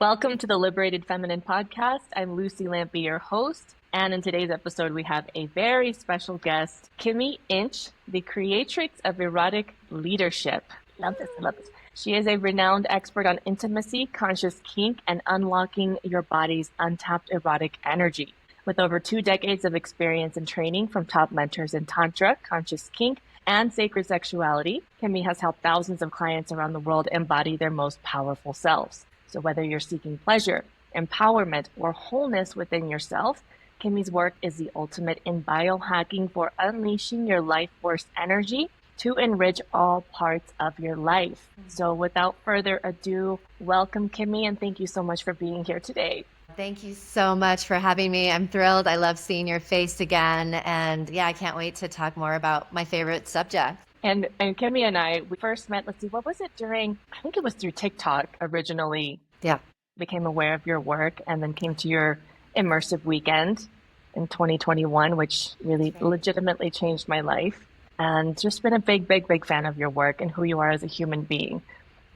Welcome to the Liberated Feminine podcast. I'm Lucy Lampy, your host. And in today's episode, we have a very special guest, Kimi Inch, the creatrix of erotic leadership. Love this, love this. She is a renowned expert on intimacy, conscious kink, and unlocking your body's untapped erotic energy. With over 2 decades of experience and training from top mentors in Tantra, conscious kink, and sacred sexuality, Kimi has helped thousands of clients around the world embody their most powerful selves. So whether you're seeking pleasure, empowerment, or wholeness within yourself, Kimi's work is the ultimate in biohacking for unleashing your life force energy to enrich all parts of your life. So without further ado, welcome Kimi, and thank you so much for being here today. Thank you so much for having me. I'm thrilled. I love seeing your face again. And yeah, I can't wait to talk more about my favorite subject. And Kimi and I, we first met, let's see, what was it during, I think it was through TikTok originally. Yeah. Became aware of your work and then came to your immersive weekend in 2021, which really legitimately changed my life. And just been a big fan of your work and who you are as a human being.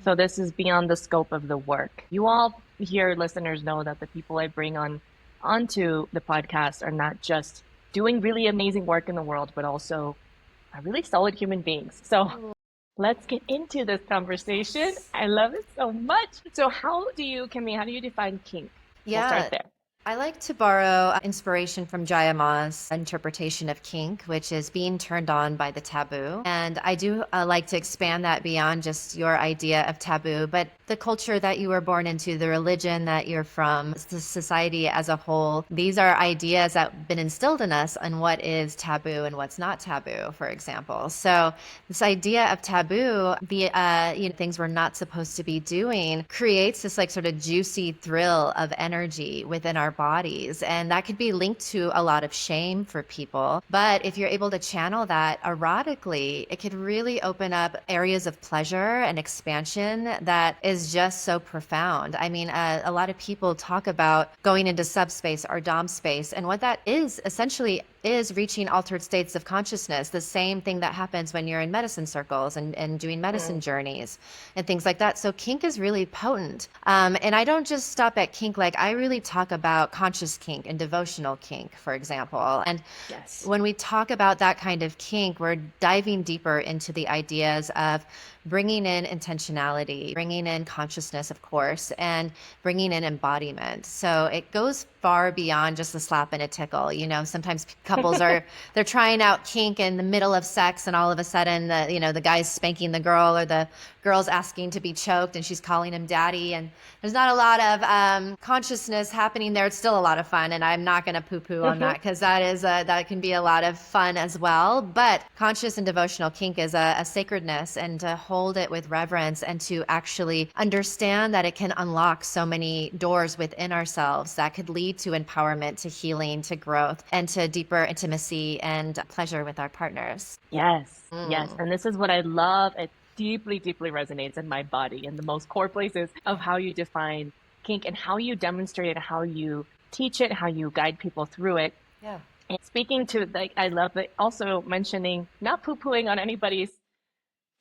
So this is beyond the scope of the work. You all here, listeners, know that the people I bring onto the podcast are not just doing really amazing work in the world, but also are really solid human beings. So let's get into this conversation. I love it so much. So Kimi, how do you define kink? Yeah. We'll start there. I like to borrow inspiration from Jaya Ma's interpretation of kink, which is being turned on by the taboo. And I do like to expand that beyond just your idea of taboo, but the culture that you were born into, the religion that you're from, the society as a whole. These are ideas that have been instilled in us on what is taboo and what's not taboo, for example. So this idea of taboo, things we're not supposed to be doing, creates this like sort of juicy thrill of energy within our bodies. And that could be linked to a lot of shame for people. But if you're able to channel that erotically, it could really open up areas of pleasure and expansion that is just so profound. I mean, a lot of people talk about going into subspace or dom space. And what that is essentially is reaching altered states of consciousness, the same thing that happens when you're in medicine circles and doing medicine journeys and things like that. So kink is really potent. And I don't just stop at kink, like I really talk about conscious kink and devotional kink, for example. And when we talk about that kind of kink, we're diving deeper into the ideas of bringing in intentionality, bringing in consciousness, of course, and bringing in embodiment. So it goes far beyond just a slap and a tickle. You know, sometimes couples they're trying out kink in the middle of sex, and all of a sudden, the guy's spanking the girl, or the girl's asking to be choked, and she's calling him daddy. And there's not a lot of consciousness happening there. It's still a lot of fun, and I'm not going to poo-poo on that, because that can be a lot of fun as well. But conscious and devotional kink is a sacredness, and to hold it with reverence and to actually understand that it can unlock so many doors within ourselves that could lead to empowerment, to healing, to growth, and to deeper intimacy and pleasure with our partners. Yes. And this is what I love. It deeply resonates in my body, in the most core places of how you define kink and how you demonstrate it, how you teach it, how you guide people through it. Yeah. And speaking to, I love it, also mentioning not poo-pooing on anybody's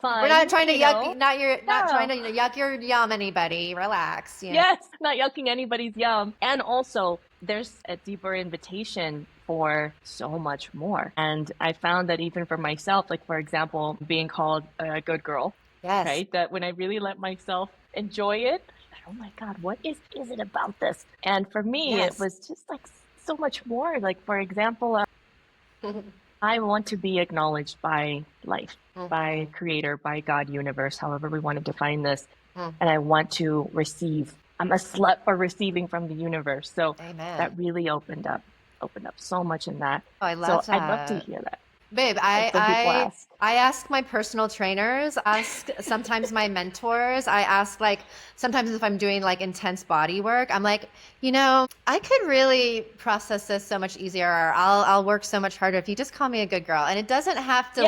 fun. We're not trying to not trying to yuck your yum anybody. Relax. Yes, not yucking anybody's yum. And also, there's a deeper invitation for so much more. And I found that even for myself, like for example, being called a good girl, right? That when I really let myself enjoy it, oh my God, what is it about this? And for me, it was just like so much more. Like for example, I want to be acknowledged by life, by creator, by God, universe, however we want to define this. And I want to receive. I'm a slut for receiving from the universe. So that really opened up so much in that. Oh, I love that. I'd love to hear that. Babe, I ask my personal trainers, sometimes my mentors, sometimes if I'm doing like intense body work, I'm like, I could really process this so much easier, or I'll work so much harder if you just call me a good girl. And it doesn't have to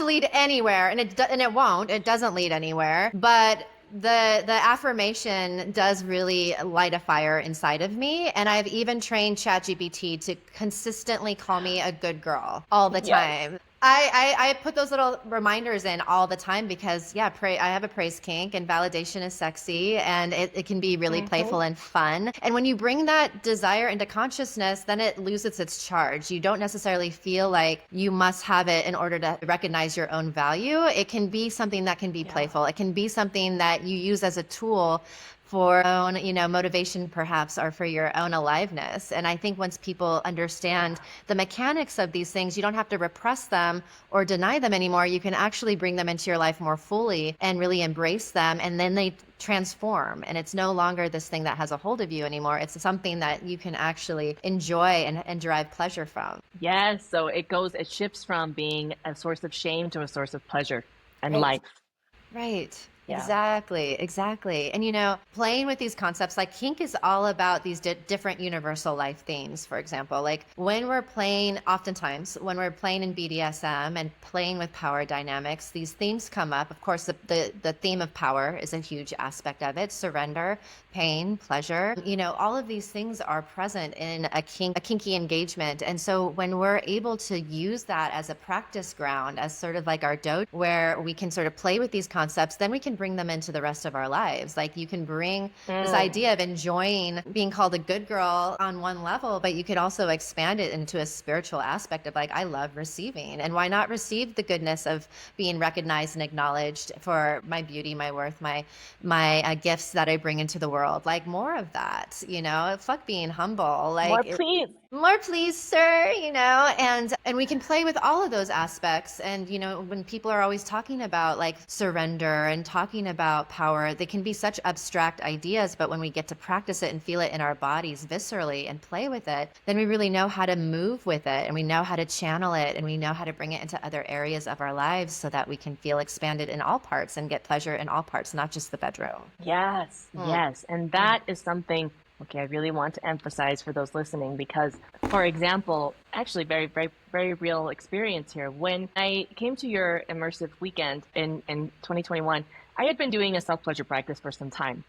lead anywhere, and it won't. It doesn't lead anywhere. But the affirmation does really light a fire inside of me. And I've even trained ChatGPT to consistently call me a good girl all the time. I put those little reminders in all the time because yeah, I have a praise kink and validation is sexy and it can be really playful and fun. And when you bring that desire into consciousness, then it loses its charge. You don't necessarily feel like you must have it in order to recognize your own value. It can be something that can be playful. It can be something that you use as a tool for own, motivation perhaps, or for your own aliveness. And I think once people understand the mechanics of these things, you don't have to repress them or deny them anymore. You can actually bring them into your life more fully and really embrace them. And then they transform. And it's no longer this thing that has a hold of you anymore. It's something that you can actually enjoy and derive pleasure from. Yes. So it shifts from being a source of shame to a source of pleasure and Right. life. Right. Yeah. Exactly. And playing with these concepts, like kink is all about these different universal life themes, for example. Like oftentimes when we're playing in BDSM and playing with power dynamics, these themes come up. Of course, the theme of power is a huge aspect of it. Surrender, pain, pleasure, all of these things are present in a kinky engagement. And so when we're able to use that as a practice ground, as sort of like our dojo, where we can sort of play with these concepts, then we can bring them into the rest of our lives. Like you can bring this idea of enjoying being called a good girl on one level, but you could also expand it into a spiritual aspect of like, I love receiving. And why not receive the goodness of being recognized and acknowledged for my beauty, my worth, my gifts that I bring into the world? Like more of that, fuck being humble. More please. More please, sir, and we can play with all of those aspects. And, when people are always talking about like surrender and talking about power, they can be such abstract ideas. But when we get to practice it and feel it in our bodies viscerally and play with it, then we really know how to move with it and we know how to channel it and we know how to bring it into other areas of our lives so that we can feel expanded in all parts and get pleasure in all parts, not just the bedroom. Yes. Yes. And that is something, okay, I really want to emphasize for those listening because, for example, actually very, very, very real experience here. When I came to your immersive weekend in 2021, I had been doing a self-pleasure practice for some time.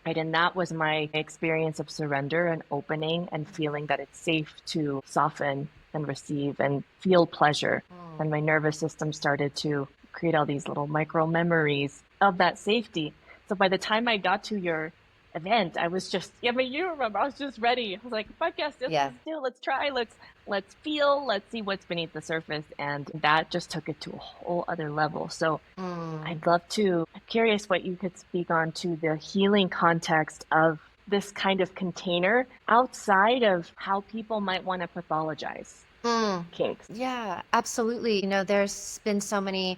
Right, and that was my experience of surrender and opening and feeling that it's safe to soften and receive and feel pleasure. And my nervous system started to create all these little micro memories of that safety. So by the time I got to your event, I was just, but you remember, I was just ready. I was like, podcast, let's do, let's try, let's feel, let's see what's beneath the surface. And that just took it to a whole other level. So I'm curious what you could speak on to the healing context of this kind of container outside of how people might want to pathologize kinks. Yeah, absolutely. There's been so many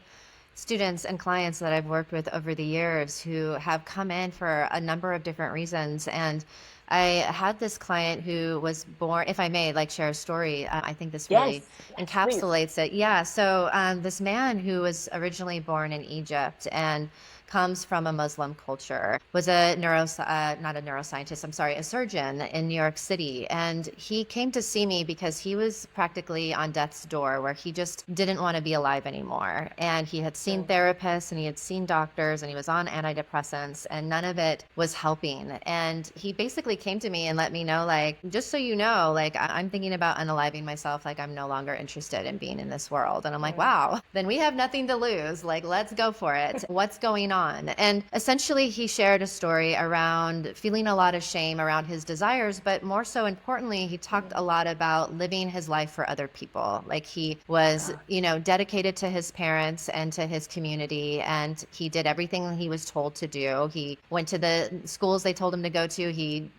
students and clients that I've worked with over the years who have come in for a number of different reasons. And I had this client who was born, if I may, like share a story. I think this really encapsulates it. Yeah. So this man who was originally born in Egypt and comes from a Muslim culture, was a not a neuroscientist, I'm sorry, a surgeon in New York City. And he came to see me because he was practically on death's door where he just didn't want to be alive anymore. And he had seen therapists and he had seen doctors and he was on antidepressants and none of it was helping. And he basically came to me and let me know, like, just so you know, like I'm thinking about unaliving myself, like I'm no longer interested in being in this world. And I'm like, wow, then we have nothing to lose. Like, let's go for it. What's going on? And essentially he shared a story around feeling a lot of shame around his desires, but more so importantly, he talked a lot about living his life for other people. Like he was, dedicated to his parents and to his community, and he did everything he was told to do. He went to the schools they told him to go to. He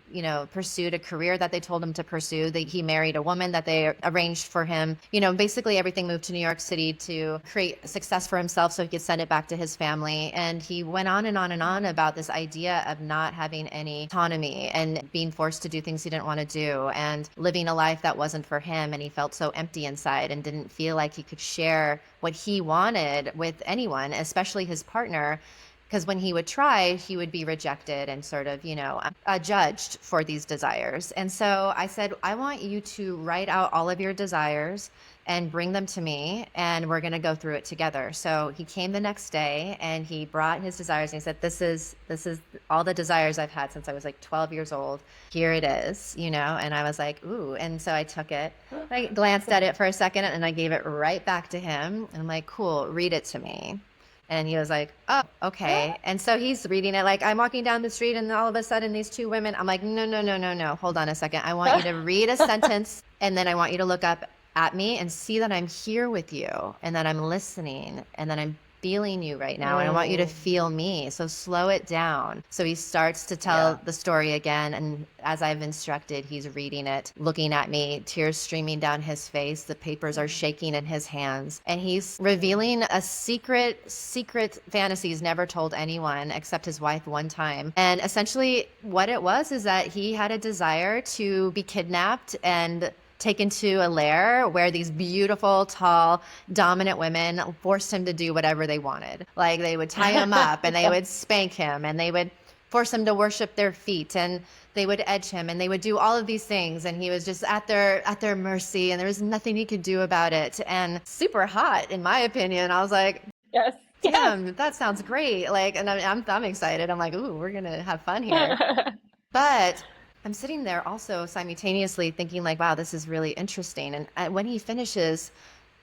pursued a career that they told him to pursue. He married a woman that they arranged for him. Basically everything moved to New York City to create success for himself so he could send it back to his family. And he went on and on and on about this idea of not having any autonomy and being forced to do things he didn't want to do and living a life that wasn't for him. And he felt so empty inside and didn't feel like he could share what he wanted with anyone, especially his partner, because when he would try, he would be rejected and sort of, judged for these desires. And so I said, I want you to write out all of your desires and bring them to me, and we're going to go through it together. So he came the next day and he brought his desires and he said, this is all the desires I've had since I was like 12 years old. Here it is, and I was like, ooh. And so I took it, I glanced at it for a second and I gave it right back to him. And I'm like, cool, read it to me. And he was like, oh, okay. And so he's reading it like I'm walking down the street and all of a sudden these two women, I'm like, no. Hold on a second. I want you to read a sentence and then I want you to look up at me and see that I'm here with you and that I'm listening and that I'm feeling you right now. And I want you to feel me. So slow it down. So he starts to tell the story again. And as I've instructed, he's reading it, looking at me, tears streaming down his face. The papers are shaking in his hands. And he's revealing a secret fantasy he's never told anyone except his wife one time. And essentially what it was is that he had a desire to be kidnapped and taken to a lair where these beautiful, tall, dominant women forced him to do whatever they wanted. Like they would tie him up and they would spank him and they would force him to worship their feet and they would edge him and they would do all of these things. And he was just at their mercy and there was nothing he could do about it. And super hot, in my opinion. I was like, yes. Damn, that sounds great. Like, and I'm excited. I'm like, ooh, we're going to have fun here. But I'm sitting there also simultaneously thinking like, wow, this is really interesting. And when he finishes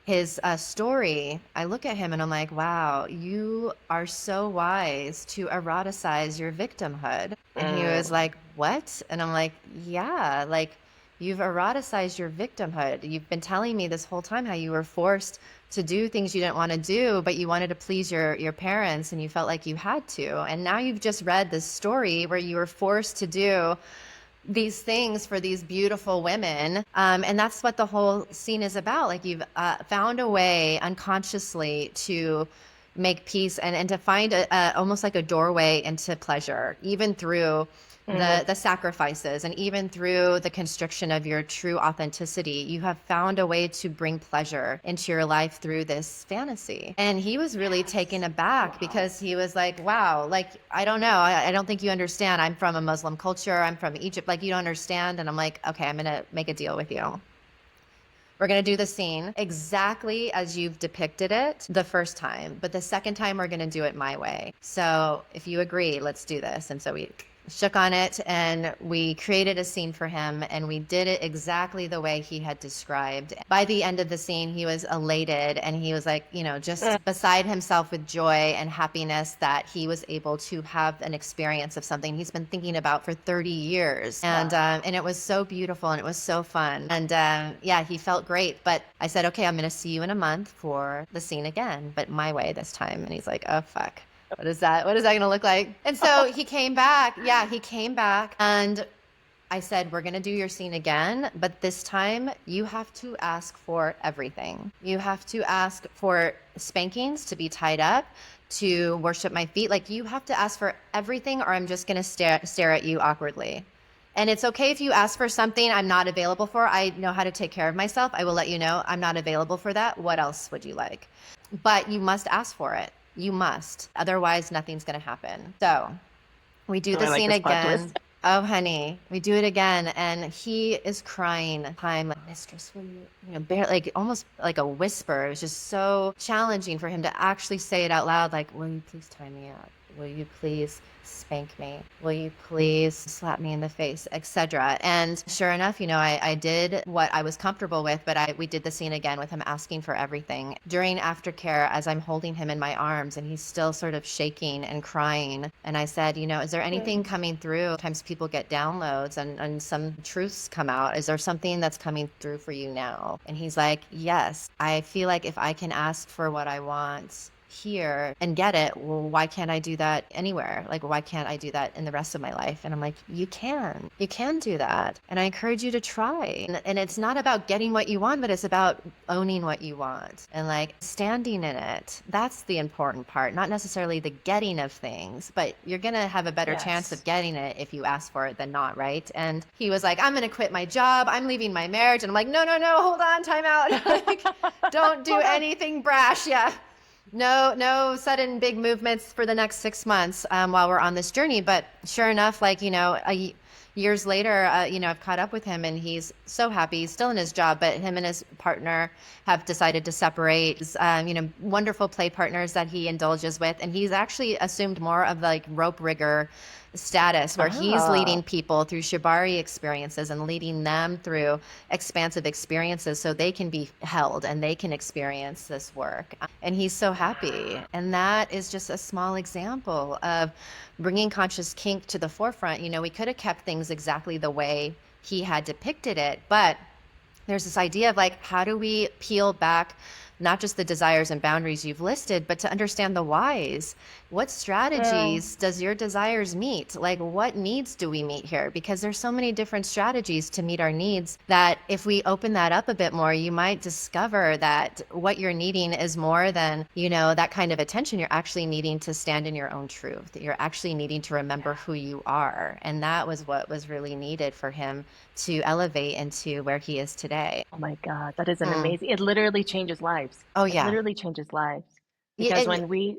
his story, I look at him and I'm like, wow, you are so wise to eroticize your victimhood. And he was like, what? And I'm like, yeah, like you've eroticized your victimhood. You've been telling me this whole time how you were forced to do things you didn't want to do, but you wanted to please your parents and you felt like you had to. And now you've just read this story where you were forced to do these things for these beautiful women. And that's what the whole scene is about. Like you've found a way unconsciously to make peace and to find almost like a doorway into pleasure, even through the sacrifices and even through the constriction of your true authenticity. You have found a way to bring pleasure into your life through this fantasy. And he was really taken aback because he was like, wow, like, I don't know. I don't think you understand. I'm from a Muslim culture. I'm from Egypt. Like, you don't understand. And I'm like, okay, I'm going to make a deal with you. We're going to do the scene exactly as you've depicted it the first time. But the second time, we're going to do it my way. So if you agree, let's do this. And so we shook on it and we created a scene for him and we did it exactly the way he had described. By the end of the scene, he was elated and he was like, just beside himself with joy and happiness that he was able to have an experience of something he's been thinking about for 30 years. And it was so beautiful and it was so fun. And he felt great. But I said, okay, I'm going to see you in a month for the scene again, but my way this time. And he's like, oh, fuck. What is that going to look like? And so he came back. Yeah, he came back. And I said, we're going to do your scene again. But this time you have to ask for everything. You have to ask for spankings, to be tied up, to worship my feet. Like you have to ask for everything or I'm just going to stare at you awkwardly. And it's okay if you ask for something I'm not available for. I know how to take care of myself. I will let you know I'm not available for that. What else would you like? But you must ask for it. You must. Otherwise, nothing's going to happen. So we do the scene again. Oh, honey, we do it again. And he is crying. I'm like, mistress, will you, like almost like a whisper. It was just so challenging for him to actually say it out loud. Like, will you please tie me up? Will you please spank me? Will you please slap me in the face, etc. And sure enough, I did what I was comfortable with, but we did the scene again with him asking for everything. During aftercare, as I'm holding him in my arms and he's still sort of shaking and crying. And I said, is there anything coming through? Sometimes people get downloads and some truths come out. Is there something that's coming through for you now? And he's like, yes, I feel like if I can ask for what I want here and get it, well, why can't I do that anywhere? Like, why can't I do that in the rest of my life? And I'm like, you can do that. And I encourage you to try. And it's not about getting what you want, but it's about owning what you want and like standing in it. That's the important part, not necessarily the getting of things, but you're going to have a better chance of getting it if you ask for it than not, right? And he was like, I'm going to quit my job. I'm leaving my marriage. And I'm like, no, hold on, time out. Like, don't do anything brash. Yeah. No sudden big movements for the next 6 months while we're on this journey. But sure enough, like, years later, I've caught up with him and he's so happy. He's still in his job, but him and his partner have decided to separate. Wonderful play partners that he indulges with. And he's actually assumed more of the like rope rigger status where he's leading people through shibari experiences and leading them through expansive experiences so they can be held and they can experience this work. And he's so happy. And that is just a small example of bringing conscious kink to the forefront. We could have kept things exactly the way he had depicted it, but there's this idea of like, how do we peel back not just the desires and boundaries you've listed, but to understand the whys? What strategies does your desires meet? Like, what needs do we meet here? Because there's so many different strategies to meet our needs that if we open that up a bit more, you might discover that what you're needing is more than, that kind of attention. You're actually needing to stand in your own truth. You're actually needing to remember who you are. And that was what was really needed for him to elevate into where he is today. Oh my God, that is an amazing, it literally changes lives. Oh, It yeah. literally changes lives. Yeah, Because when we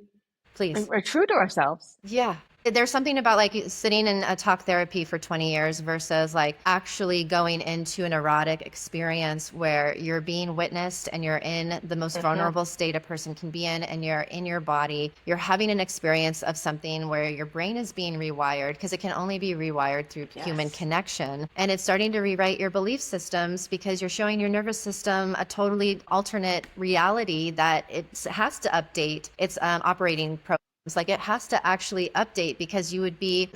please. are true to ourselves. Yeah. There's something about like sitting in a talk therapy for 20 years versus like actually going into an erotic experience where you're being witnessed and you're in the most vulnerable state a person can be in, and you're in your body. You're having an experience of something where your brain is being rewired, because it can only be rewired through human connection. And it's starting to rewrite your belief systems because you're showing your nervous system a totally alternate reality that it has to update its operating programs. Like, it has to actually update, because you would be,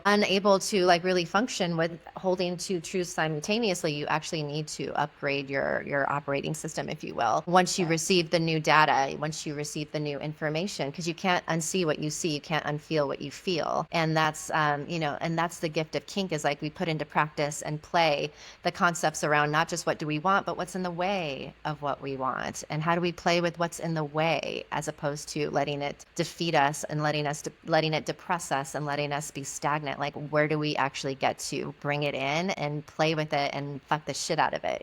unable to like really function with holding two truths simultaneously. You actually need to upgrade your operating system, if you will, once you receive the new data, once you receive the new information, because you can't unsee what you see, you can't unfeel what you feel. And that's, and that's the gift of kink, is like we put into practice and play the concepts around not just what do we want, but what's in the way of what we want, and how do we play with what's in the way, as opposed to letting it defeat us and letting it depress us and letting us be stagnant. Like, where do we actually get to bring it in and play with it and fuck the shit out of it,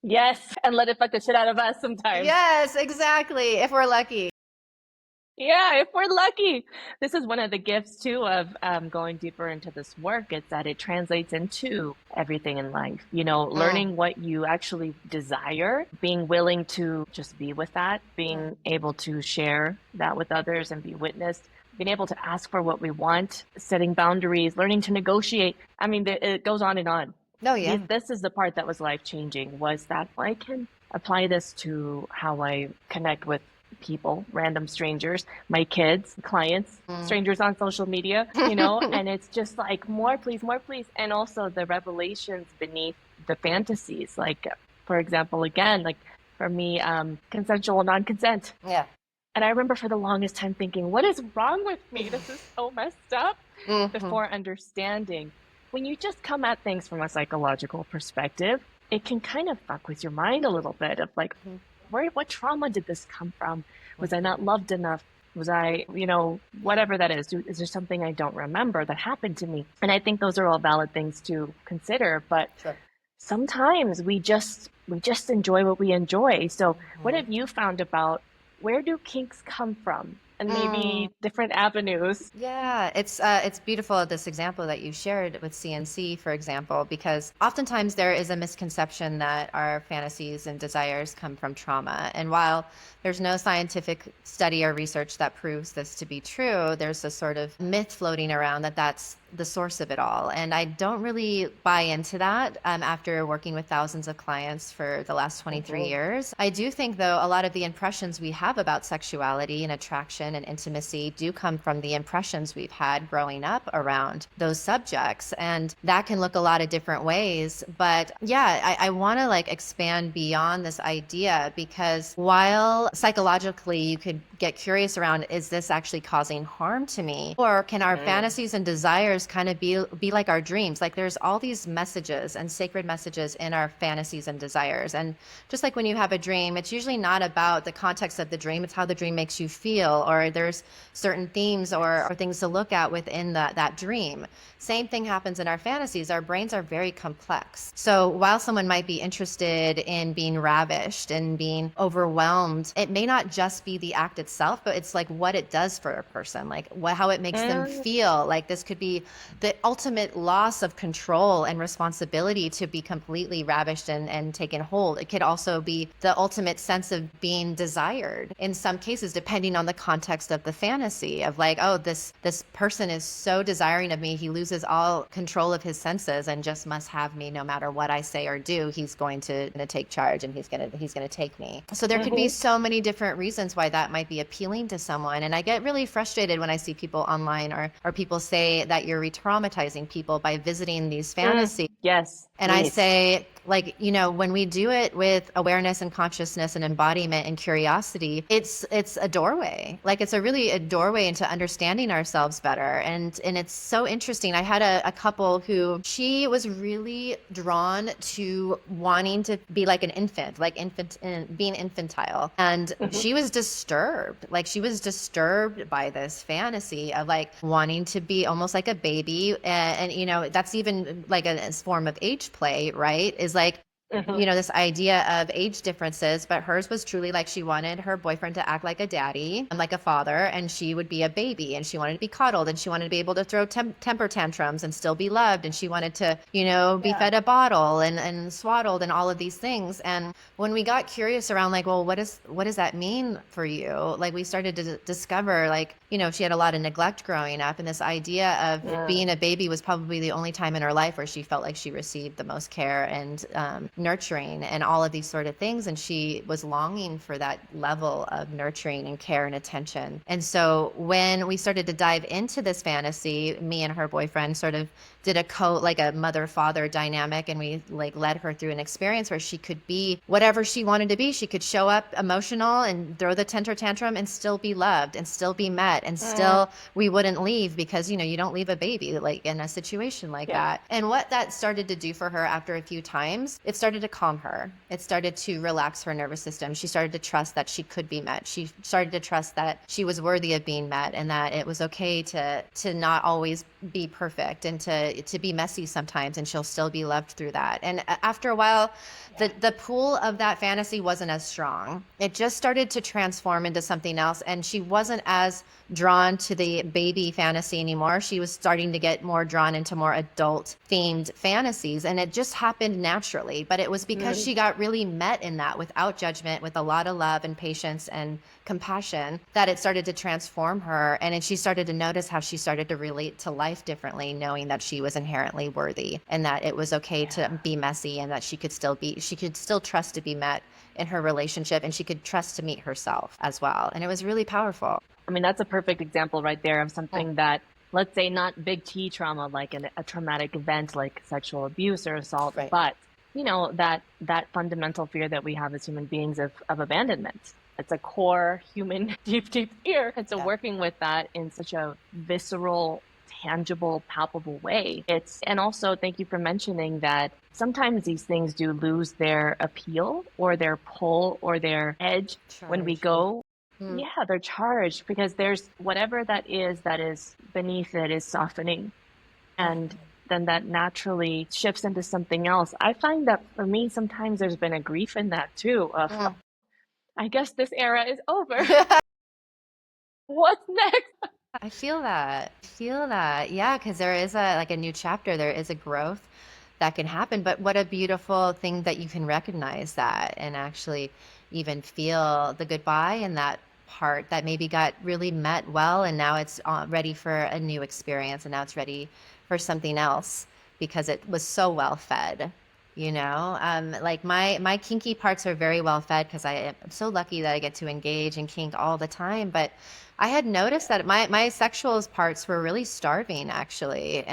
Yes, and let it fuck the shit out of us sometimes. Yes, exactly, if we're lucky. Yeah, if we're lucky. This is one of the gifts too of going deeper into this work. It's that it translates into everything in life. Learning what you actually desire, being willing to just be with that, being able to share that with others and be witnessed, being able to ask for what we want, setting boundaries, learning to negotiate. I mean, it goes on and on. Oh, yeah. This is the part that was life-changing, was that I can apply this to how I connect with people, random strangers, my kids, clients, strangers on social media, and it's just like, more please, more please. And also the revelations beneath the fantasies. Like, for example, again, like for me, consensual non-consent. Yeah. And I remember for the longest time thinking, what is wrong with me? This is so messed up. Before understanding, when you just come at things from a psychological perspective, it can kind of fuck with your mind a little bit of like, what trauma did this come from? Was I not loved enough? Was I, whatever that is there something I don't remember that happened to me? And I think those are all valid things to consider, but sometimes we just enjoy what we enjoy. So what have you found about, where do kinks come from? And maybe different avenues. Yeah, it's beautiful, this example that you shared with CNC, for example, because oftentimes there is a misconception that our fantasies and desires come from trauma. And while there's no scientific study or research that proves this to be true, there's a sort of myth floating around that that's the source of it all. And I don't really buy into that after working with thousands of clients for the last 23 years. I do think, though, a lot of the impressions we have about sexuality and attraction and intimacy do come from the impressions we've had growing up around those subjects. And that can look a lot of different ways. But yeah, I want to like expand beyond this idea, because while psychologically you could get curious around, is this actually causing harm to me? Or can our fantasies and desires kind of be like our dreams? Like, there's all these messages and sacred messages in our fantasies and desires. And just like when you have a dream, it's usually not about the context of the dream, it's how the dream makes you feel, or there's certain themes or things to look at within that dream. Same thing happens in our fantasies. Our brains are very complex. So while someone might be interested in being ravished and being overwhelmed, it may not just be the act itself itself, but it's like what it does for a person, like how it makes them feel. Like this could be the ultimate loss of control and responsibility to be completely ravished and taken hold. It could also be the ultimate sense of being desired in some cases, depending on the context of the fantasy of like, oh, this person is so desiring of me, he loses all control of his senses and just must have me no matter what I say or do. He's going to take charge and he's going to take me. So there could be so many different reasons why that might be appealing to someone. And I get really frustrated when I see people online or people say that you're re-traumatizing people by visiting these fantasies. Yes. And I say, like, you know, when we do it with awareness and consciousness and embodiment and curiosity, it's a doorway. Like it's a doorway into understanding ourselves better. And it's so interesting. I had a couple who she was really drawn to wanting to be like an infant, like being infantile. And she was disturbed. Like she was disturbed by this fantasy of like wanting to be almost like a baby. And you know, that's even like a form of age play, right? Is like, you know, this idea of age differences, but hers was truly like she wanted her boyfriend to act like a daddy and like a father, and she would be a baby, and she wanted to be coddled, and she wanted to be able to throw temper tantrums and still be loved, and she wanted to, you know, be fed a bottle and swaddled and all of these things. And when we got curious around like, well, what does that mean for you? Like we started to discover like, you know, she had a lot of neglect growing up, and this idea of being a baby was probably the only time in her life where she felt like she received the most care and nurturing and all of these sort of things. And she was longing for that level of nurturing and care and attention. And so when we started to dive into this fantasy, me and her boyfriend sort of did like a mother-father dynamic, and we like led her through an experience where she could be whatever she wanted to be. She could show up emotional and throw the temper tantrum and still be loved and still be met, and still we wouldn't leave, because, you know, you don't leave a baby like in a situation like that. And what that started to do for her after a few times, it started to calm her. It started to relax her nervous system. She started to trust that she could be met. She started to trust that she was worthy of being met, and that it was okay to not always be perfect, and to be messy sometimes, and she'll still be loved through that. And after a while, the pool of that fantasy wasn't as strong. It just started to transform into something else, and she wasn't as drawn to the baby fantasy anymore. She was starting to get more drawn into more adult themed fantasies, and it just happened naturally. But it was because she got really met in that without judgment, with a lot of love and patience and compassion, that it started to transform her. And then she started to notice how she started to relate to life differently, knowing that she was inherently worthy, and that it was okay to be messy, and that she could still trust to be met in her relationship, and she could trust to meet herself as well. And it was really powerful. I mean, that's a perfect example right there of something that, let's say, not big T trauma, like a traumatic event like sexual abuse or assault, but, you know, that fundamental fear that we have as human beings of abandonment. It's a core human deep fear. And so working with that in such a visceral, tangible, palpable way. And also thank you for mentioning that sometimes these things do lose their appeal or their pull or their edge when we go. Yeah, they're charged, because there's whatever that is beneath it is softening. And then that naturally shifts into something else. I find that for me, sometimes there's been a grief in that too. Of, I guess this era is over. What's next? I feel that. Yeah, because there is a new chapter. There is a growth that can happen. But what a beautiful thing that you can recognize that and actually even feel the goodbye in that part that maybe got really met well, and now it's ready for a new experience, and now it's ready for something else because it was so well fed. You know, like my kinky parts are very well fed because I am so lucky that I get to engage in kink all the time. But I had noticed that my sexual parts were really starving, actually.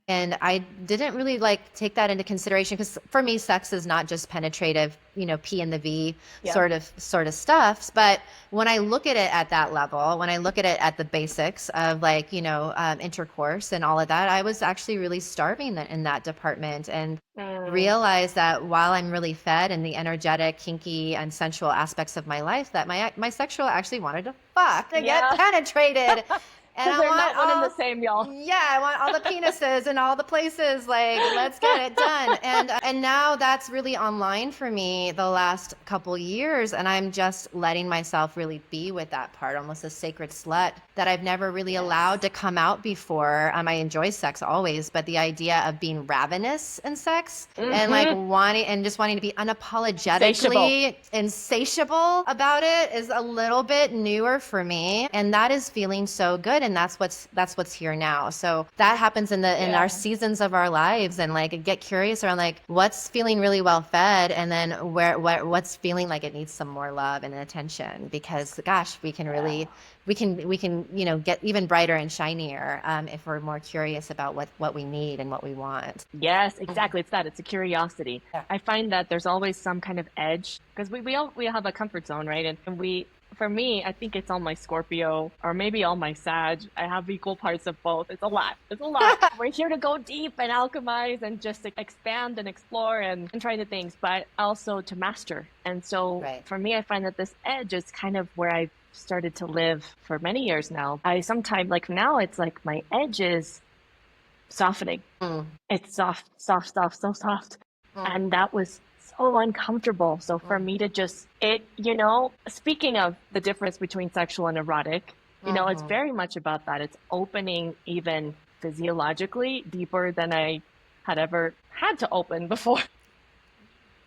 And I didn't really like take that into consideration, because for me, sex is not just penetrative, you know, P and the V sort of stuff. But when I look at it at that level, when I look at it at the basics of like, you know, intercourse and all of that, I was actually really starving in that department, and realized that while I'm really fed in the energetic, kinky, and sensual aspects of my life, that my sexual actually wanted to fuck and get penetrated. And Because I they're want not one and the same, y'all. I want all the penises and all the places. Like, let's get it done. And now that's really online for me the last couple years, and I'm just letting myself really be with that part, almost a sacred slut that I've never really allowed to come out before. I enjoy sex always, but the idea of being ravenous in sex and like wanting to be unapologetically insatiable about it is a little bit newer for me, and that is feeling so good. And that's what's here now. So that happens in our seasons of our lives, and like get curious around like what's feeling really well fed, and then what's feeling like it needs some more love and attention, because gosh, we can really we can get even brighter and shinier if we're more curious about what we need and what we want. Yes, exactly. It's a curiosity. Yeah. I find that there's always some kind of edge, because we all have a comfort zone, right? And for me, I think it's all my Scorpio or maybe all my Sag. I have equal parts of both. It's a lot. It's a lot. We're here to go deep and alchemize and just expand and explore and try the things, but also to master. And so for me, I find that this edge is kind of where I've started to live for many years now. I sometimes, like now, it's like my edge is softening. It's soft, so soft. And that was so uncomfortable. So for me to just, speaking of the difference between sexual and erotic, it's very much about that. It's opening even physiologically deeper than I had ever had to open before.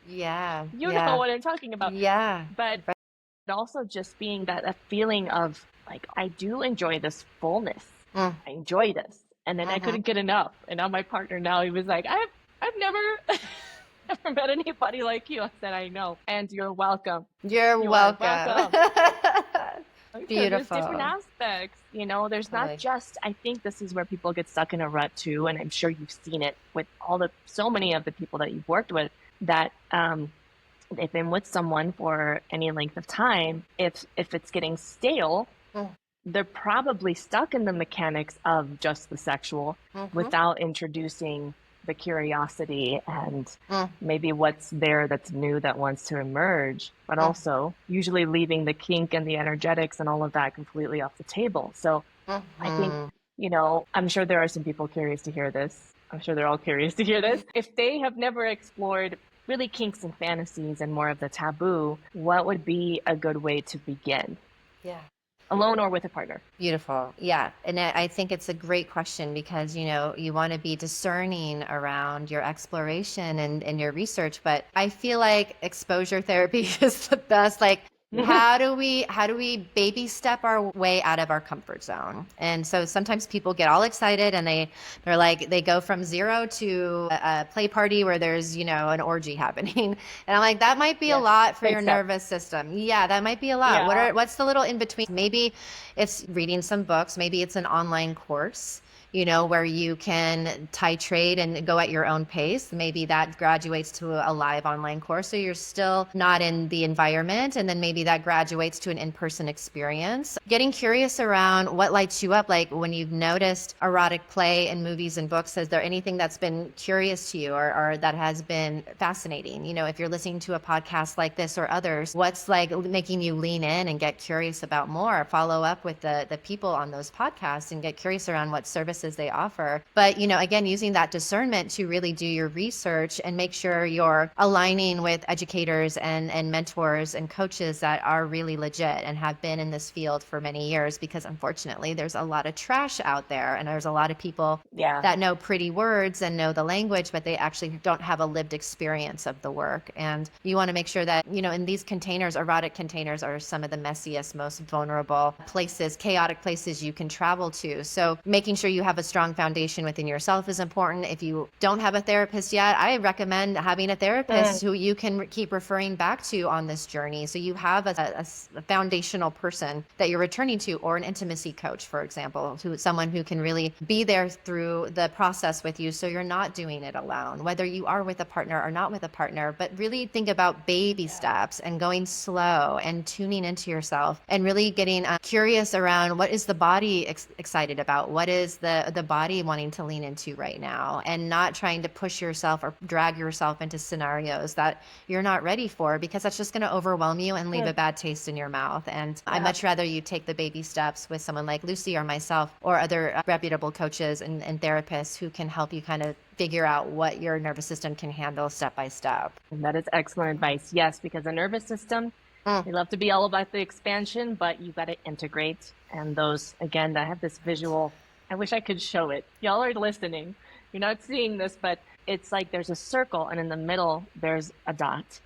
Yeah. You know what I'm talking about. Yeah. But also just being a feeling of like, I do enjoy this fullness. I enjoy this. And then I couldn't get enough. And now my partner he was like, I've never never met anybody like you. I said, I know. And you're welcome. You're welcome. Beautiful. There's different aspects, there's not just, I think this is where people get stuck in a rut too. And I'm sure you've seen it with so many of the people that you've worked with, that they've been with someone for any length of time. If it's getting stale, they're probably stuck in the mechanics of just the sexual without introducing the curiosity and maybe what's there that's new that wants to emerge, but also usually leaving the kink and the energetics and all of that completely off the table. So I think, I'm sure there are some people curious to hear this. I'm sure they're all curious to hear this. If they have never explored really kinks and fantasies and more of the taboo, what would be a good way to begin? Yeah. Alone or with a partner? Beautiful. Yeah. And I think it's a great question, because, you want to be discerning around your exploration and your research. But I feel like exposure therapy is the best. Like, how do we baby step our way out of our comfort zone? And so sometimes people get all excited and they're like, they go from zero to a play party where there's, an orgy happening. And I'm like, that might be a lot for your nervous system. Yeah, that might be a lot. Yeah. What's the little in between? Maybe it's reading some books. Maybe it's an online course, where you can titrate and go at your own pace. Maybe that graduates to a live online course, so you're still not in the environment. And then maybe that graduates to an in-person experience. Getting curious around what lights you up, like when you've noticed erotic play in movies and books, is there anything that's been curious to you or that has been fascinating? If you're listening to a podcast like this or others, what's like making you lean in and get curious about more? Follow up with the people on those podcasts and get curious around what services they offer. But, again, using that discernment to really do your research and make sure you're aligning with educators and mentors and coaches that are really legit and have been in this field for many years, because unfortunately there's a lot of trash out there, and there's a lot of people that know pretty words and know the language, but they actually don't have a lived experience of the work. And you want to make sure that, in these containers, erotic containers are some of the messiest, most vulnerable places, chaotic places you can travel to. So making sure you have a strong foundation within yourself is important. If you don't have a therapist yet, I recommend having a therapist who you can keep referring back to on this journey. So you have a foundational person that you're returning to, or an intimacy coach, for example, someone who can really be there through the process with you, so you're not doing it alone, whether you are with a partner or not with a partner. But really think about baby steps and going slow and tuning into yourself and really getting curious around what is the body excited about, what is the the body wanting to lean into right now, and not trying to push yourself or drag yourself into scenarios that you're not ready for, because that's just going to overwhelm you and leave a bad taste in your mouth. And I'd much rather you take the baby steps with someone like Lucy or myself or other reputable coaches and therapists who can help you kind of figure out what your nervous system can handle step by step. And that is excellent advice. Yes, because the nervous system, they love to be all about the expansion, but you got to integrate. And those, again, I have this visual. I wish I could show it. Y'all are listening. You're not seeing this, but it's like there's a circle, and in the middle, there's a dot.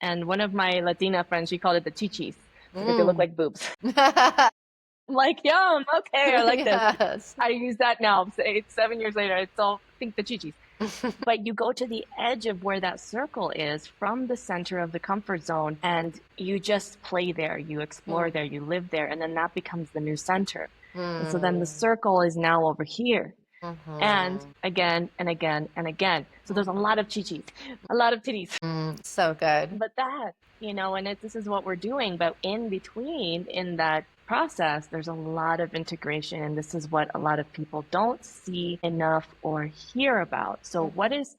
And one of my Latina friends, she called it the chichis because they look like boobs. I'm like, yum, okay, I like this. I use that now. 7 years later, I still think the chichis. But you go to the edge of where that circle is from the center of the comfort zone, and you just play there, you explore there, you live there, and then that becomes the new center. And so then the circle is now over here. And again and again and again. So there's a lot of chichis, a lot of titties. So good. But that, and this is what we're doing. But in between, in that process, there's a lot of integration. And this is what a lot of people don't see enough or hear about. So what is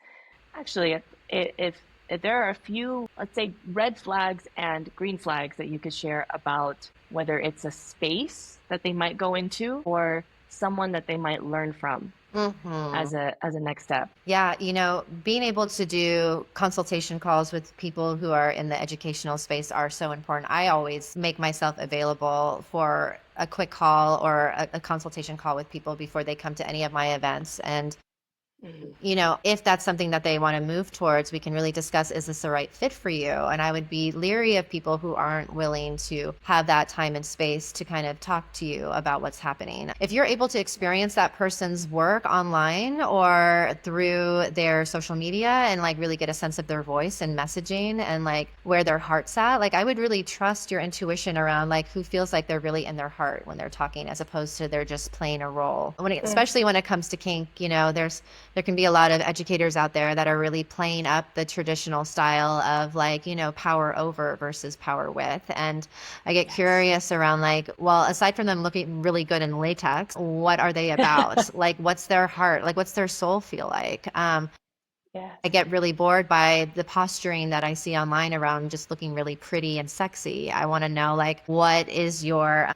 actually, if there are a few, let's say, red flags and green flags that you could share about whether it's a space that they might go into or someone that they might learn from as a next step. Yeah, being able to do consultation calls with people who are in the educational space are so important. I always make myself available for a quick call or a consultation call with people before they come to any of my events. And if that's something that they want to move towards, we can really discuss, is this the right fit for you? And I would be leery of people who aren't willing to have that time and space to kind of talk to you about what's happening. If you're able to experience that person's work online or through their social media and like really get a sense of their voice and messaging and like where their heart's at, like I would really trust your intuition around like who feels like they're really in their heart when they're talking, as opposed to they're just playing a role. Especially when it comes to kink, there can be a lot of educators out there that are really playing up the traditional style of like, power over versus power with. And I get curious around like, well, aside from them looking really good in latex, what are they about? Like, what's their heart? Like, what's their soul feel like? I get really bored by the posturing that I see online around just looking really pretty and sexy. I want to know like, what is your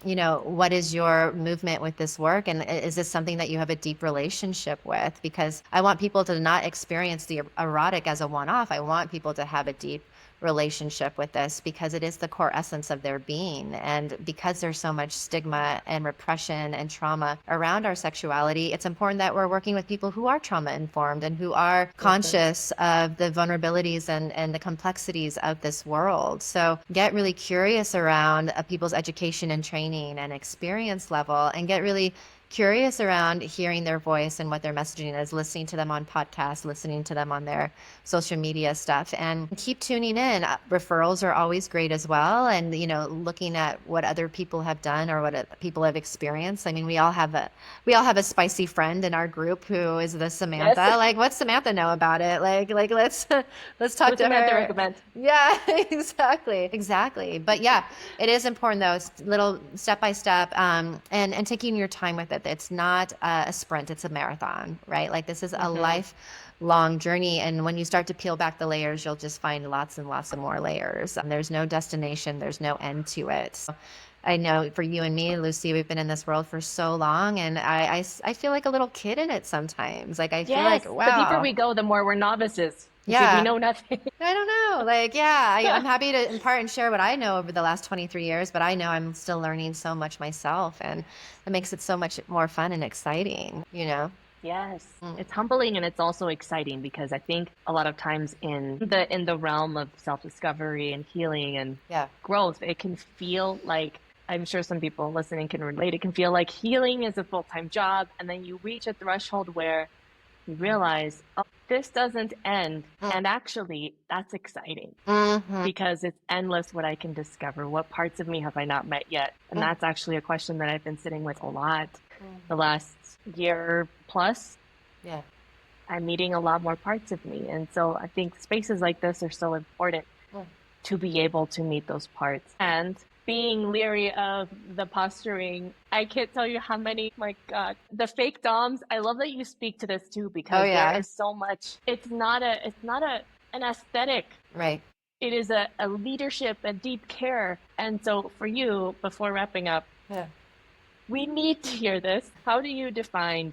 movement with this work? And is this something that you have a deep relationship with? Because I want people to not experience the erotic as a one-off. I want people to have a deep relationship with this because it is the core essence of their being. And because there's so much stigma and repression and trauma around our sexuality, it's important that we're working with people who are trauma informed and who are conscious of the vulnerabilities and the complexities of this world. So get really curious around people's education and training and experience level, and get really curious around hearing their voice and what their messaging is, listening to them on podcasts, listening to them on their social media stuff, and keep tuning in. Referrals are always great as well. And, looking at what other people have done or what people have experienced. I mean, we all have a spicy friend in our group who is the Samantha. Yes. Like, what's Samantha know about it? Like let's talk to Samantha her. Recommend. Yeah, exactly. But yeah, it is important though, little step by step, and taking your time with it. It's not a sprint, it's a marathon, right? Like this is a lifelong journey. And when you start to peel back the layers, you'll just find lots and lots of more layers. There's no destination, there's no end to it. So I know for you and me, Lucy, we've been in this world for so long, and I feel like a little kid in it sometimes. Like I feel like, wow. The deeper we go, the more we're novices. Yeah. We know nothing. I don't know. Like, yeah, I'm happy to impart and share what I know over the last 23 years, but I know I'm still learning so much myself, and it makes it so much more fun and exciting, Yes. It's humbling, and it's also exciting because I think a lot of times in the realm of self-discovery and healing and growth, it can feel like, I'm sure some people listening can relate, it can feel like healing is a full-time job, and then you reach a threshold where you realize, oh, this doesn't end. And actually, that's exciting because it's endless what I can discover. What parts of me have I not met yet? And that's actually a question that I've been sitting with a lot the last year plus. Yeah. I'm meeting a lot more parts of me. And so I think spaces like this are so important to be able to meet those parts. And being leery of the posturing. I can't tell you how many, my God, the fake doms. I love that you speak to this too, Oh because there yeah. is so much. It's not an aesthetic. Right. It is a leadership, a deep care. And so for you, before wrapping up, Yeah. we need to hear this. How do you define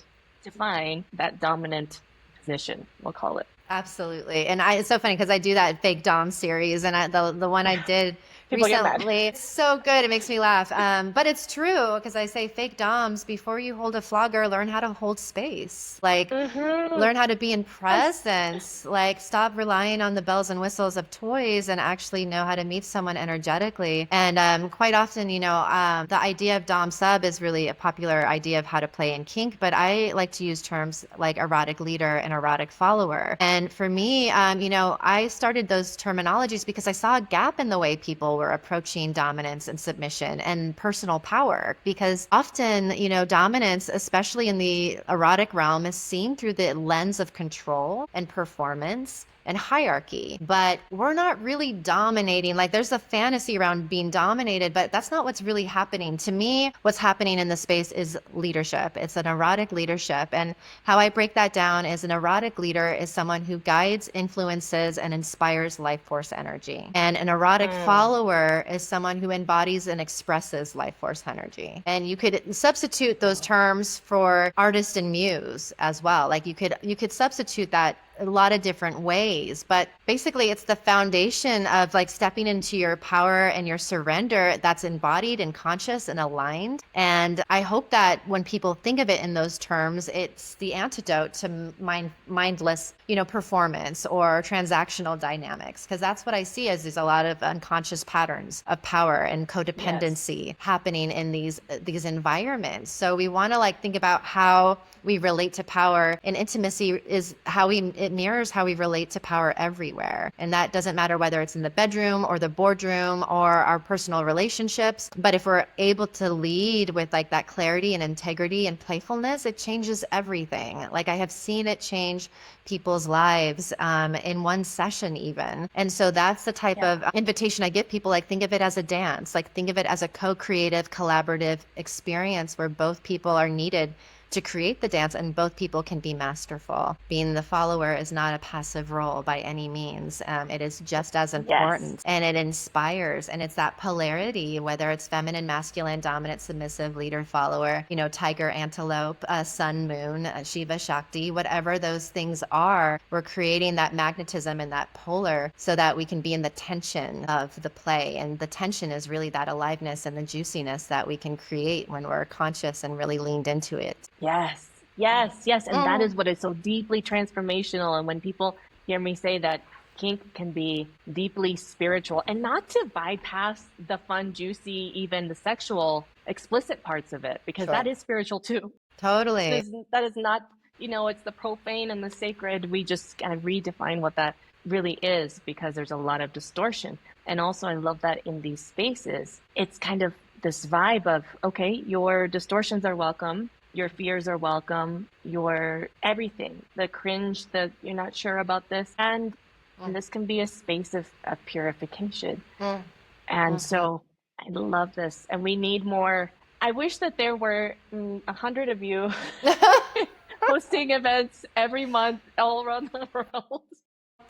that dominant position? We'll call it. Absolutely. And it's so funny because I do that fake Dom series, and the one I did People get mad. recently, it's so good. It makes me laugh. But it's true because I say fake Doms, before you hold a flogger, learn how to hold space. Like, Mm-hmm. learn how to be in Yes. presence. Like, stop relying on the bells and whistles of toys and actually know how to meet someone energetically. And quite often, the idea of Dom sub is really a popular idea of how to play in kink, but I like to use terms like erotic leader and erotic follower. And for me, I started those terminologies because I saw a gap in the way people were approaching dominance and submission and personal power. Because often, dominance, especially in the erotic realm, is seen through the lens of control and performance and hierarchy, but we're not really dominating. Like, there's a fantasy around being dominated, but that's not what's really happening. To me, what's happening in the space is leadership. It's an erotic leadership. And how I break that down is an erotic leader is someone who guides, influences, and inspires life force energy. And an erotic Mm. follower is someone who embodies and expresses life force energy. And you could substitute those terms for artist and muse as well. Like, you could substitute that a lot of different ways, but basically it's the foundation of like stepping into your power and your surrender that's embodied and conscious and aligned. And I hope that when people think of it in those terms, it's the antidote to mindless, performance or transactional dynamics, because that's what I see as is a lot of unconscious patterns of power and Yes. codependency happening in these environments. So we want to like think about how we relate to power, and intimacy is it mirrors how we relate to power everywhere. And that doesn't matter whether it's in the bedroom or the boardroom or our personal relationships. But if we're able to lead with like that clarity and integrity and playfulness, it changes everything. Like, I have seen it change people's lives in one session even. And so that's the type Yeah. of invitation I give people. Like, think of it as a dance, like think of it as a co-creative, collaborative experience where both people are needed to create the dance and both people can be masterful. Being the follower is not a passive role by any means. It is just as Yes. important, and it inspires, and it's that polarity, whether it's feminine, masculine, dominant, submissive, leader, follower, tiger, antelope, sun, moon, Shiva, Shakti, whatever those things are, we're creating that magnetism and that polar so that we can be in the tension of the play. And the tension is really that aliveness and the juiciness that we can create when we're conscious and really leaned into it. Yes. Yes. Yes. And that Mm. is what is so deeply transformational. And when people hear me say that kink can be deeply spiritual, and not to bypass the fun, juicy, even the sexual, explicit parts of it, because Sure. that is spiritual too. Totally. That is not, it's the profane and the sacred. We just kind of redefine what that really is, because there's a lot of distortion. And also, I love that in these spaces, it's kind of this vibe of, okay, your distortions are welcome, your fears are welcome, your everything, the cringe, the you're not sure about this. And Mm, this can be a space of purification. mm, And mhm. so I love this. And we need more. I wish that there were 100 of you hosting events every month all around the world.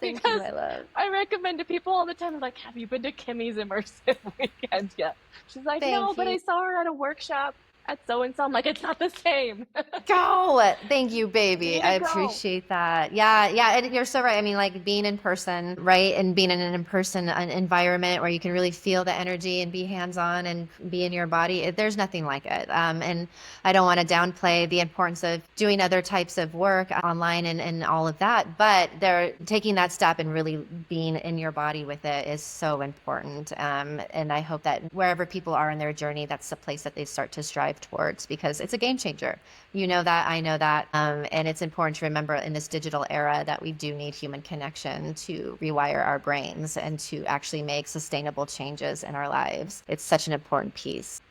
Thank you, Because my love. I recommend to people all the time, like, have you been to Kimmy's immersive weekend yet? She's like, no, Thank but you. I saw her at a workshop at so and so. I'm like, it's not the same. Go. Thank you, You baby. need I to go. appreciate that. Yeah, yeah. And you're so right. I mean, like being in person, right? And being in an in-person environment where you can really feel the energy and be hands-on and be in your body. There's nothing like it. And I don't want to downplay the importance of doing other types of work online and all of that. But they're taking that step and really being in your body with it is so important. And I hope that wherever people are in their journey, that's the place that they start to strive towards, because it's a game changer. You know that, I know that. And it's important to remember in this digital era that we do need human connection to rewire our brains and to actually make sustainable changes in our lives. It's such an important piece.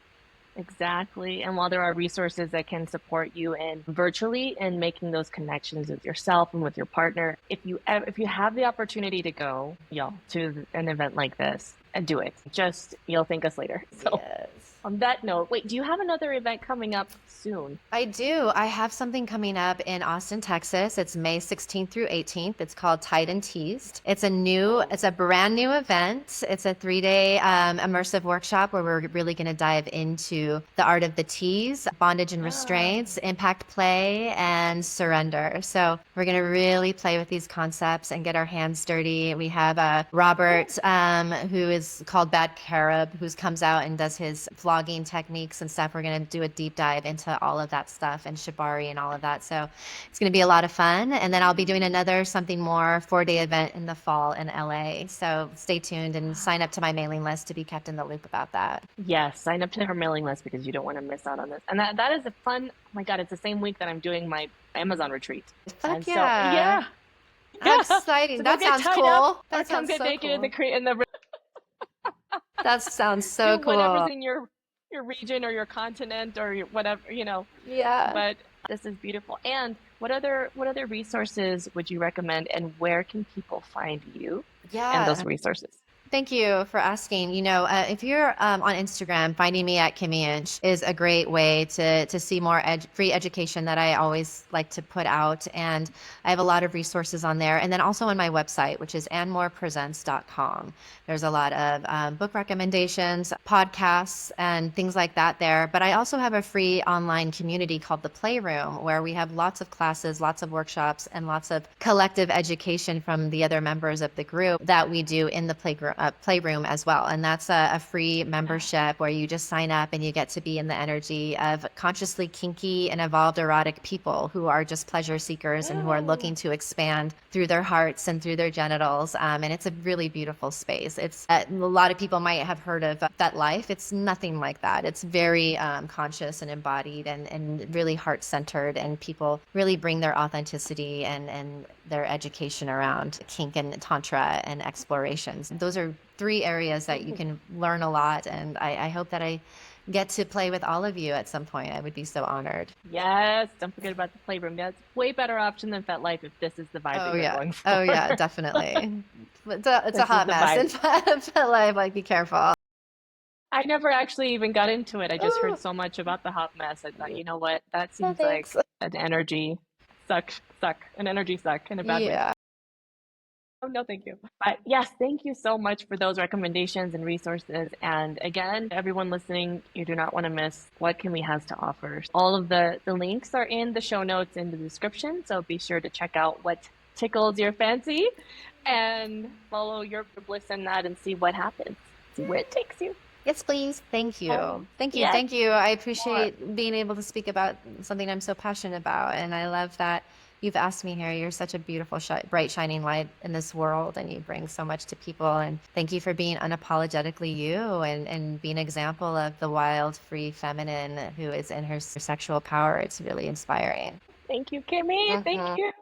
Exactly. And while there are resources that can support you in virtually and making those connections with yourself and with your partner, if you have the opportunity to go, to an event like this, and do it. Just you'll thank us later. So Yes. on that note, wait, do you have another event coming up soon? I do. I have something coming up in Austin, Texas. It's May 16th through 18th. It's called Tied and Teased. It's a brand new event. It's a 3-day immersive workshop where we're really going to dive into the art of the tease, bondage and Ah, restraints, impact play, and surrender. So we're going to really play with these concepts and get our hands dirty. We have Robert, who is called Bad Carib, who comes out and does his vlogging techniques and stuff. We're going to do a deep dive into all of that stuff and shibari and all of that. So it's going to be a lot of fun. And then I'll be doing another something more 4-day event in the fall in LA. So stay tuned and sign up to my mailing list to be kept in the loop about that. yes, sign up to her mailing list because you don't want to miss out on this. And that is a fun, oh my God, it's the same week that I'm doing my Amazon retreat. Fuck And so, yeah. yeah, yeah. Exciting. So go That get sounds tied up cool. or That come sounds get so naked in cool. the That sounds so do whatever's cool. in your region or your continent or your whatever, Yeah. but this is beautiful. And what other resources would you recommend and where can people find you and those Yeah. resources? Thank you for asking. If you're on Instagram, finding me at Kimi Inch is a great way to see more free education that I always like to put out. And I have a lot of resources on there. And then also on my website, which is andmorepresents.com. There's a lot of book recommendations, podcasts, and things like that there. But I also have a free online community called The Playroom, where we have lots of classes, lots of workshops, and lots of collective education from the other members of the group that we do in the playroom as well. And that's a free membership where you just sign up and you get to be in the energy of consciously kinky and evolved erotic people who are just pleasure seekers and who are Oh, looking to expand through their hearts and through their genitals. And it's a really beautiful space. It's a lot of people might have heard of that life. It's nothing like that. It's very conscious and embodied and really heart centered. And people really bring their authenticity and their education around kink and tantra and explorations. Those are 3 areas that you can learn a lot. And I hope that I get to play with all of you at some point. I would be so honored. yes, don't forget about the playroom. That's way better option than FetLife if this is the vibe Oh that you're yeah. going Oh for. yeah, definitely. It's a This is hot the mess vibe. in life. Like, be careful. I never actually even got into it. I just heard Oh, so much about the hot mess. I thought, you know what? That no seems thanks. like an energy an energy suck in a bad way. Yeah. Oh, no, thank you. But yes, thank you so much for those recommendations and resources. And again, everyone listening, you do not want to miss what Kimmy has to offer. All of the links are in the show notes in the description. So be sure to check out what tickles your fancy and follow your bliss in that and see what happens. See where it takes you. Yes, please. Thank Oh, you. Thank you. yes, Thank you. I more. appreciate being able to speak about something I'm so passionate about. And I love that you've asked me here. You're such a beautiful, bright, shining light in this world, and you bring so much to people. And thank you for being unapologetically you and being an example of the wild, free feminine who is in her sexual power. It's really inspiring. Thank you, Kimmy. Thank Hmm. you.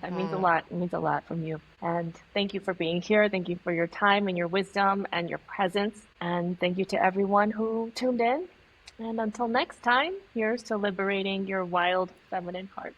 That means a Hmm. lot. It means a lot from you. And thank you for being here. Thank you for your time and your wisdom and your presence. And thank you to everyone who tuned in. And until next time, here's to liberating your wild feminine heart.